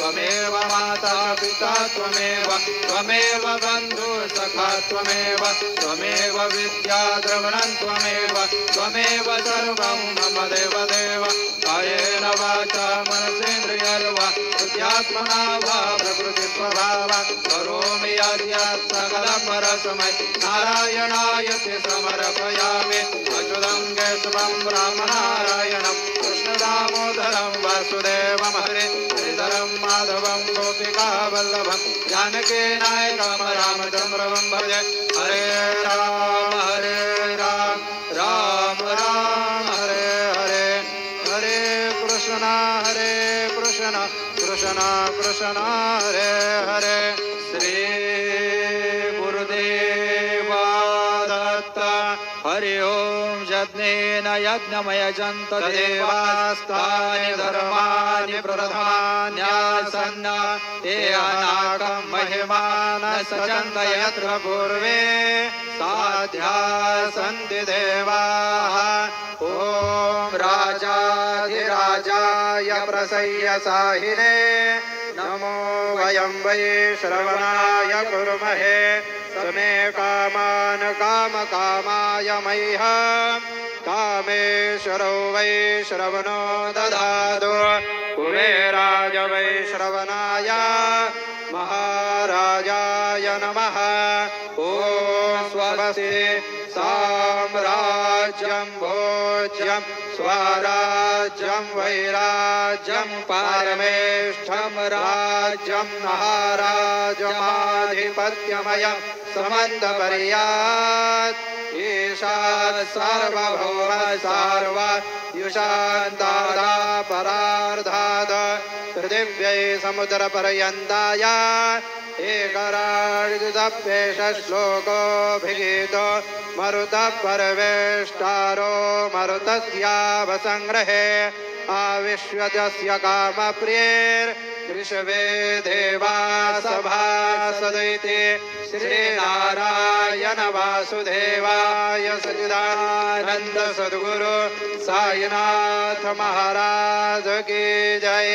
त्वमेव माता पिता त्वमेव त्वमेव बन्धु सखा त्वमेव त्वमेव विद्या द्रवणं त्वमेव त्वमेव सर्वं मम देवदेव कायेन वाचा मनसेन्द्रियर्वा बुद्ध्यात्मना वा प्रकृतिस्वभाव करोमि यद्यत् सकलं परस्मै नारायणाय ते समर्पयामि अच्युतं केशवं रामनारायणं कृष्णदामोदरं वासुदेवं हरे श्रीधरं माधवं गोपिकावल्लभं जानकीनायकं रामचन्द्रं भजे हरे राम राम राम हरे हरे हरे कृष्ण कृष्ण कृष्ण हरे हरे श्री गुरुदेव दत्त हरि ओम यज्ञेन यज्ञमयजन्त देवास्तानि धर्माणि प्रधान्यासन्न ते अनाकं महिमान सचन्त यत्र पूर्वे साध्या सन्ति देवाः ॐ राजाधिराजाय प्रसय्य साहिने नमो वयं वै श्रवणाय कुर्महे समे कामान् कामकामाय मह्यं कामेश्वरो वै श्रवणो ददातु कुबेराय वै श्रवणाय महाराजाय नमः ॐ स्वस्ति साम्राज्यं भोज्यं स्वराज्यं वैराज्यं पारमेष्ठं राज्यं महाराजमाधिपत्यमयं समन्तपर्यात् ईशात् सार्वभौम सार्वयुषान्तादा परार्धात् पृथिव्यै समुद्रपर्यन्ताय एकराजितप्येष श्लोकोऽभिगीतो मरुतः परवेष्टारो मरुतस्यावसंग्रहे आविश्वजस्य कामप्रियैर्ऋषवे देवा सभासदैति श्रीनारायण वासुदेवाय सच्चिदानन्द सद्गुरु साईनाथ महाराज की जय।